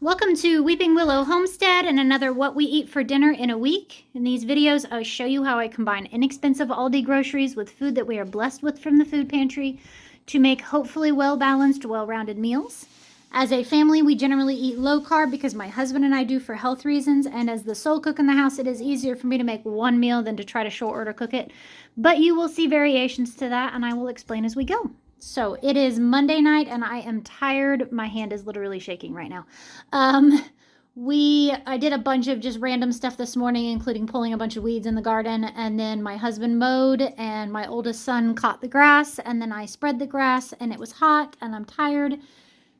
Welcome to Weeping Willow Homestead and another What We Eat for Dinner in a Week. In these videos, I show you how I combine inexpensive Aldi groceries with food that we are blessed with from the food pantry to make hopefully well-balanced, well-rounded meals. As a family, we generally eat low carb because my husband and I do for health reasons, and as the sole cook in the house, it is easier for me to make one meal than to try to short order cook it. But you will see variations to that, and I will explain as we go. So it is Monday night and I am tired. My hand is literally shaking right now. I did a bunch of just random stuff this morning, including pulling a bunch of weeds in the garden. And then my husband mowed and my oldest son caught the grass. And then I spread the grass and it was hot and I'm tired.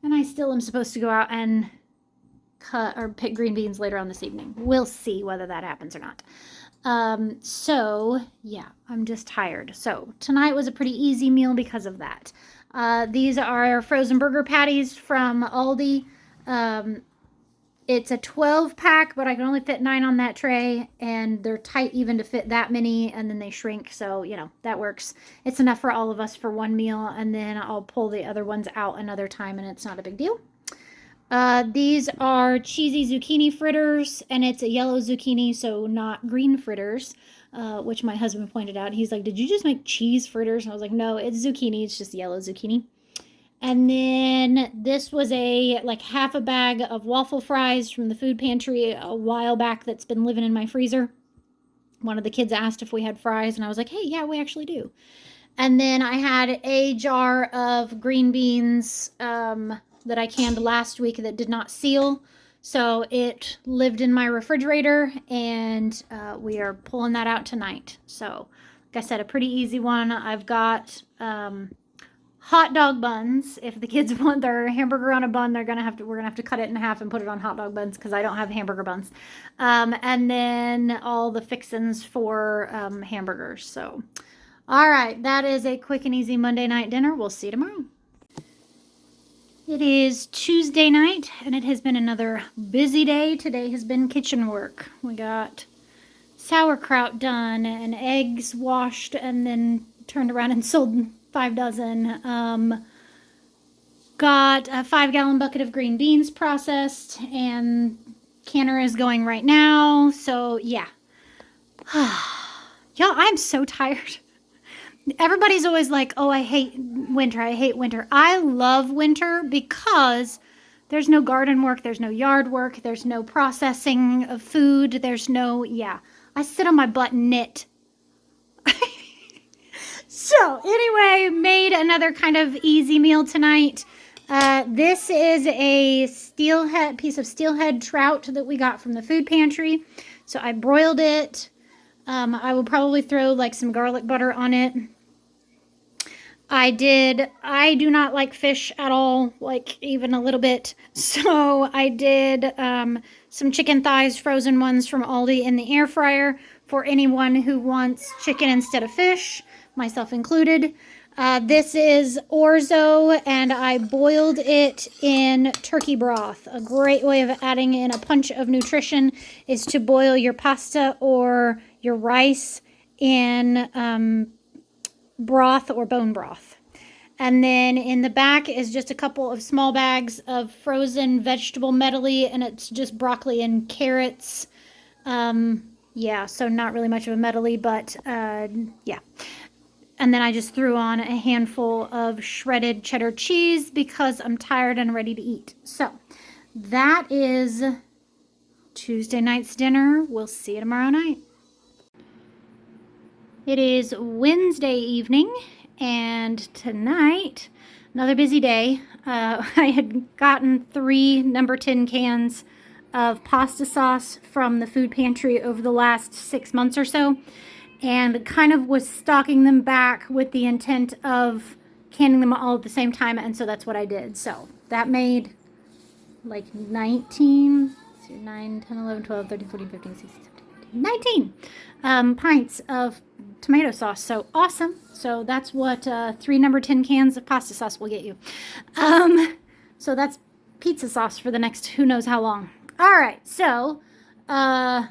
And I still am supposed to go out and cut or pick green beans later on this evening. We'll see whether that happens or not. Yeah, I'm just tired. So tonight was a pretty easy meal because of that. These are frozen burger patties from Aldi. It's a 12 pack, but I can only fit 9 on that tray, and they're tight even to fit that many, and then they shrink. So, you know, that works. It's enough for all of us for one meal, and then I'll pull the other ones out another time, and it's not a big deal. These are cheesy zucchini fritters, and it's a yellow zucchini, so not green fritters, which my husband pointed out. He's like, did you just make cheese fritters? And I was like, no, it's zucchini. It's just yellow zucchini. And then this was like half a bag of waffle fries from the food pantry a while back that's been living in my freezer. One of the kids asked if we had fries, and I was like, hey, yeah, we actually do. And then I had a jar of green beans, that I canned last week that did not seal. So it lived in my refrigerator, and we are pulling that out tonight. So, like I said, a pretty easy one. I've got hot dog buns. If the kids want their hamburger on a bun, we're gonna have to cut it in half and put it on hot dog buns because I don't have hamburger buns. And then all the fixins for hamburgers. So, all right, that is a quick and easy Monday night dinner. We'll see you tomorrow. It is Tuesday night, and it has been another busy day. Today has been kitchen work. We got sauerkraut done and eggs washed and then turned around and sold 5 dozen. Got a 5-gallon bucket of green beans processed, and canner is going right now. So, yeah. Y'all, I'm so tired. Everybody's always like, oh, I hate winter. I hate winter. I love winter because there's no garden work. There's no yard work. There's no processing of food. There's no, yeah. I sit on my butt and knit. So anyway, made another kind of easy meal tonight. This is a piece of steelhead trout that we got from the food pantry. So I broiled it. I will probably throw like some garlic butter on it. I do not like fish at all, like even a little bit. So I did some chicken thighs, frozen ones from Aldi in the air fryer for anyone who wants chicken instead of fish, myself included. This is orzo, and I boiled it in turkey broth. A great way of adding in a punch of nutrition is to boil your pasta or your rice in broth or bone broth. And then in the back is just a couple of small bags of frozen vegetable medley, and it's just broccoli and carrots. Yeah, so not really much of a medley, but yeah. And then I just threw on a handful of shredded cheddar cheese because I'm tired and ready to eat. So that is Tuesday night's dinner. We'll see you tomorrow night. It is Wednesday evening, and tonight, another busy day. I had gotten 3 number 10 cans of pasta sauce from the food pantry over the last 6 months or so, and kind of was stocking them back with the intent of canning them all at the same time, and so that's what I did. So that made like 19, 9, 10, 11, 12, 13, 14, 15, 16, 17, 19 pints of tomato sauce. So awesome. So that's what 3 number 10 cans of pasta sauce will get you. So that's pizza sauce for the next who knows how long. All right. So this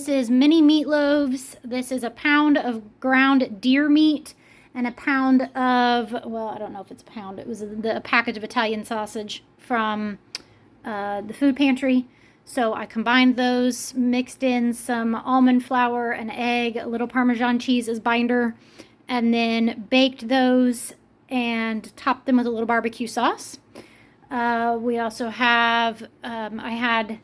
is mini meatloaves. This is a pound of ground deer meat and a pound of, well, I don't know if it's a pound. It was a package of Italian sausage from the food pantry. So I combined those, mixed in some almond flour, an egg, a little Parmesan cheese as binder, and then baked those and topped them with a little barbecue sauce. We also have, I had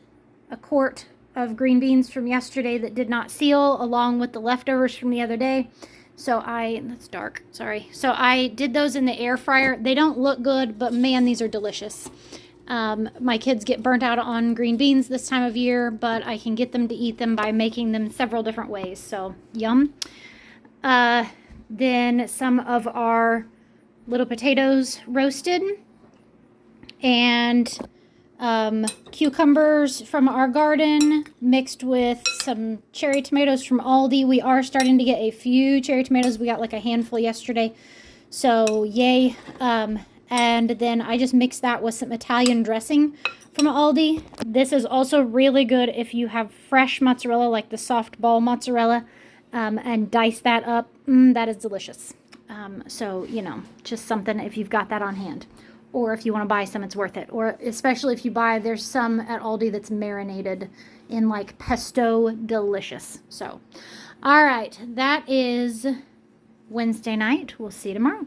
a quart of green beans from yesterday that did not seal, along with the leftovers from the other day. So that's dark, sorry. So I did those in the air fryer. They don't look good, but man, these are delicious. My kids get burnt out on green beans this time of year, but I can get them to eat them by making them several different ways. So yum. Then some of our little potatoes roasted, and cucumbers from our garden mixed with some cherry tomatoes from Aldi. We are starting to get a few cherry tomatoes. We got like a handful yesterday, so yay. And then I just mixed that with some Italian dressing from Aldi. This is also really good if you have fresh mozzarella, like the soft ball mozzarella, and dice that up. That is delicious. So, you know, just something if you've got that on hand. Or if you want to buy some, it's worth it. Or especially if you buy, there's some at Aldi that's marinated in like pesto, delicious. So, all right, that is Wednesday night. We'll see you tomorrow.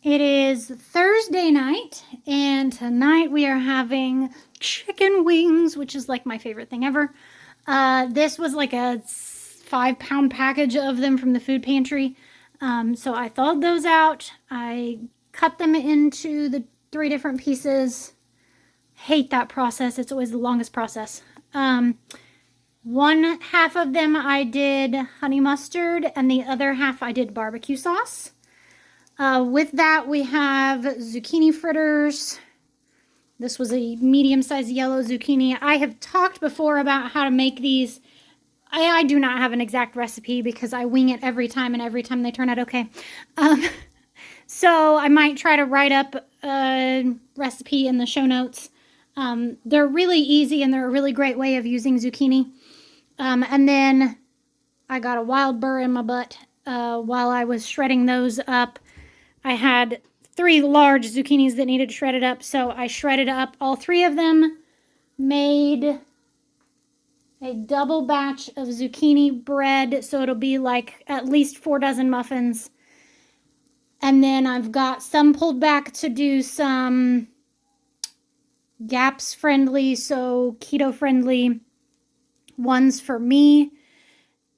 It is Thursday night, and tonight we are having chicken wings, which is like my favorite thing ever. This was like a 5-pound package of them from the food pantry. So I thawed those out. I cut them into the 3 different pieces. Hate that process. It's always the longest process. One half of them I did honey mustard, and the other half I did barbecue sauce. With that, we have zucchini fritters. This was a medium-sized yellow zucchini. I have talked before about how to make these. I do not have an exact recipe because I wing it every time, and every time they turn out okay. So I might try to write up a recipe in the show notes. They're really easy, and they're a really great way of using zucchini. And then I got a wild burr in my butt while I was shredding those up. I had 3 large zucchinis that needed shredded up, so I shredded up all 3 of them, made a double batch of zucchini bread, so it'll be like at least 4 dozen muffins. And then I've got some pulled back to do some GAPS friendly, so keto friendly ones for me.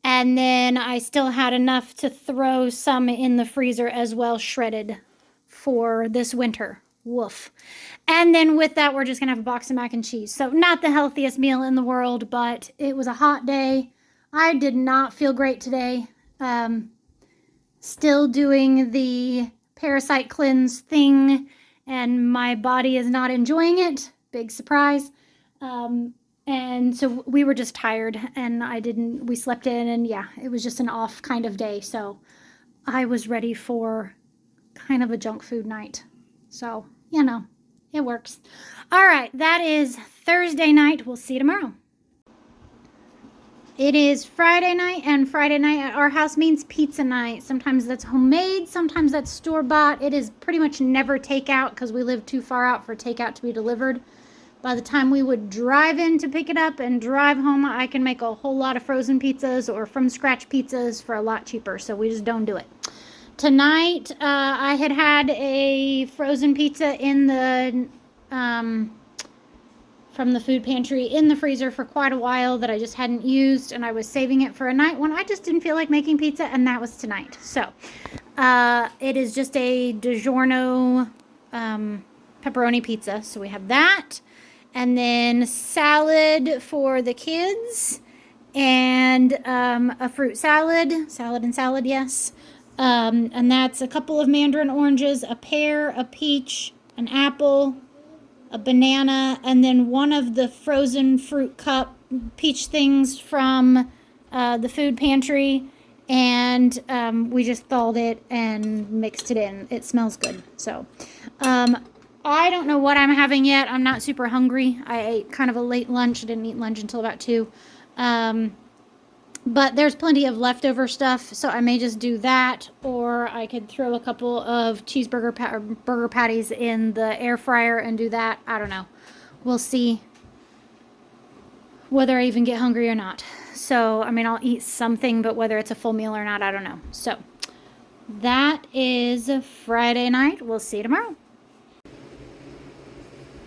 And then I still had enough to throw some in the freezer as well, shredded for this winter. Woof. And then with that, we're just going to have a box of mac and cheese. So not the healthiest meal in the world, but it was a hot day. I did not feel great today. Still doing the parasite cleanse thing, and my body is not enjoying it. Big surprise. And so we were just tired, and we slept in, and yeah, it was just an off kind of day. So I was ready for kind of a junk food night. So, you know, it works. All right, that is Thursday night. We'll see you tomorrow. It is Friday night, and Friday night at our house means pizza night. Sometimes that's homemade, sometimes that's store-bought. It is pretty much never takeout because we live too far out for takeout to be delivered. By the time we would drive in to pick it up and drive home, I can make a whole lot of frozen pizzas or from scratch pizzas for a lot cheaper, so we just don't do it. Tonight, I had a frozen pizza in the from the food pantry in the freezer for quite a while that I just hadn't used, and I was saving it for a night when I just didn't feel like making pizza, and that was tonight. So it is just a DiGiorno pepperoni pizza, so we have that. And then salad for the kids, and a fruit salad, yes. And that's a couple of mandarin oranges, a pear, a peach, an apple, a banana, and then one of the frozen fruit cup peach things from the food pantry. And we just thawed it and mixed it in. It smells good. So I don't know what I'm having yet. I'm not super hungry. I ate kind of a late lunch. I didn't eat lunch until about 2. But there's plenty of leftover stuff, so I may just do that, or I could throw a couple of cheeseburger or burger patties in the air fryer and do that. I don't know. We'll see whether I even get hungry or not. So, I mean, I'll eat something, but whether it's a full meal or not, I don't know. So, that is Friday night. We'll see you tomorrow.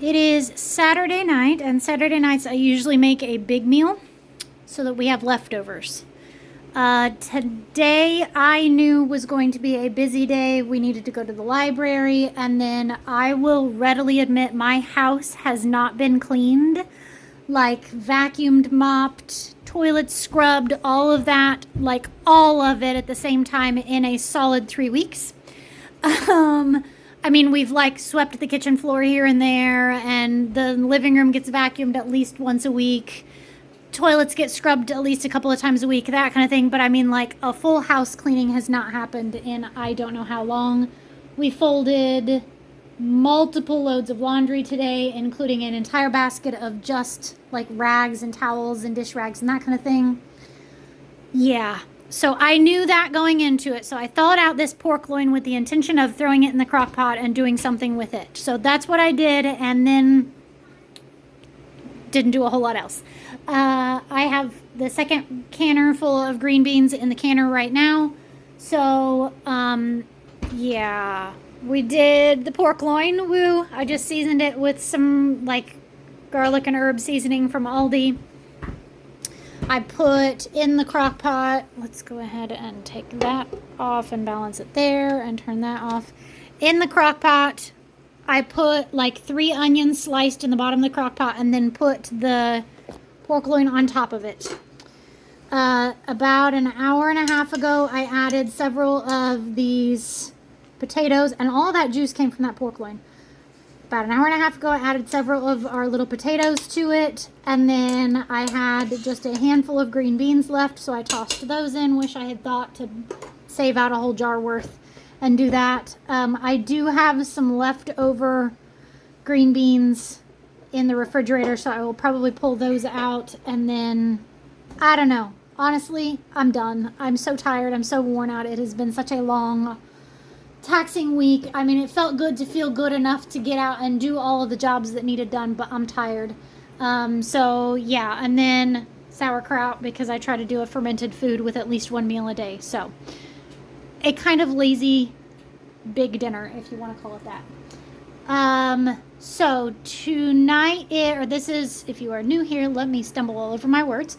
It is Saturday night, and Saturday nights I usually make a big meal so that we have leftovers. Today I knew was going to be a busy day. We needed to go to the library, and then I will readily admit my house has not been cleaned, like vacuumed, mopped, toilets scrubbed, all of that, like all of it at the same time in a solid 3 weeks. I mean, we've like swept the kitchen floor here and there, and the living room gets vacuumed at least once a week. Toilets get scrubbed at least a couple of times a week, that kind of thing. But I mean, like, a full house cleaning has not happened in I don't know how long. We folded multiple loads of laundry today, including an entire basket of just like rags and towels and dish rags and that kind of thing. Yeah. So I knew that going into it. So I thawed out this pork loin with the intention of throwing it in the crock pot and doing something with it. So that's what I did, and then didn't do a whole lot else. I have the second canner full of green beans in the canner right now. So, yeah, we did the pork loin. Woo. I just seasoned it with some like garlic and herb seasoning from Aldi. I put in the crock pot. Let's go ahead and take that off and balance it there and turn that off. In the crock pot, I put like 3 onions sliced in the bottom of the crock pot and then put the pork loin on top of it. About an hour and a half ago, I added several of these potatoes, and all that juice came from that pork loin. About an hour and a half ago, I added several of our little potatoes to it, and then I had just a handful of green beans left, so I tossed those in. Wish I had thought to save out a whole jar worth and do that. I do have some leftover green beans in the refrigerator, so I will probably pull those out, and then I don't know. Honestly, I'm done. I'm so tired. I'm so worn out. It has been such a long, taxing week. I mean, it felt good to feel good enough to get out and do all of the jobs that needed done, but I'm tired. So yeah, and then sauerkraut, because I try to do a fermented food with at least 1 meal a day. So a kind of lazy big dinner, if you want to call it that. So tonight, or this is, if you are new here, let me stumble all over my words.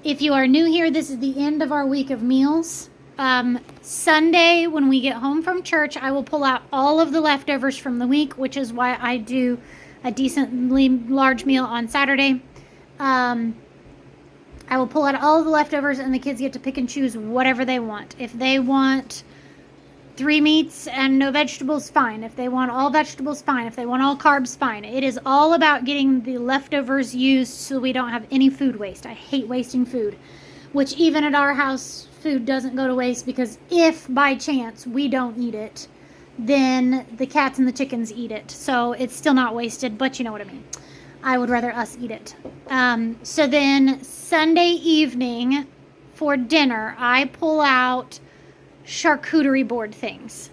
If you are new here, this is the end of our week of meals. Sunday, when we get home from church, I will pull out all of the leftovers from the week, which is why I do a decently large meal on Saturday. I will pull out all of the leftovers, and the kids get to pick and choose whatever they want. If they want 3 meats and no vegetables, fine. If they want all vegetables, fine. If they want all carbs, fine. It is all about getting the leftovers used so we don't have any food waste. I hate wasting food, which even at our house, food doesn't go to waste, because if by chance we don't eat it, then the cats and the chickens eat it. So it's still not wasted, but you know what I mean. I would rather us eat it. So then Sunday evening for dinner, I pull out charcuterie board things.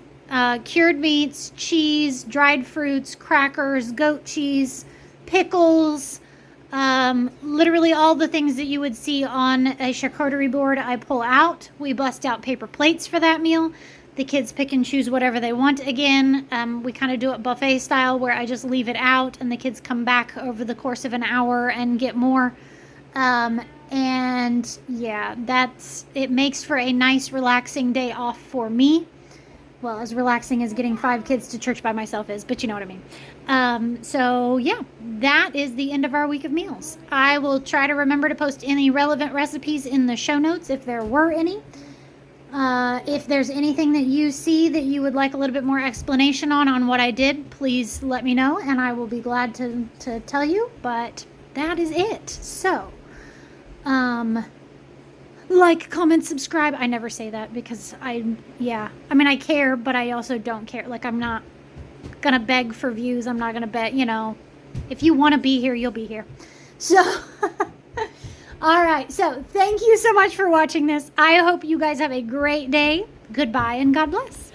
Cured meats, cheese, dried fruits, crackers, goat cheese, pickles, literally all the things that you would see on a charcuterie board I pull out. We bust out paper plates for that meal. The kids pick and choose whatever they want again. We kind of do it buffet style, where I just leave it out and the kids come back over the course of an hour and get more. And yeah, it makes for a nice relaxing day off for me. Well, as relaxing as getting 5 kids to church by myself is, but you know what I mean. So yeah, that is the end of our week of meals. I will try to remember to post any relevant recipes in the show notes if there were any. If there's anything that you see that you would like a little bit more explanation on what I did, please let me know, and I will be glad to tell you. But that is it. So, like, comment, subscribe. I never say that because I mean, I care, but I also don't care. Like, I'm not gonna beg for views. I'm not gonna bet, if you want to be here, you'll be here. So, All right, so thank you so much for watching this. I hope you guys have a great day. Goodbye and God bless.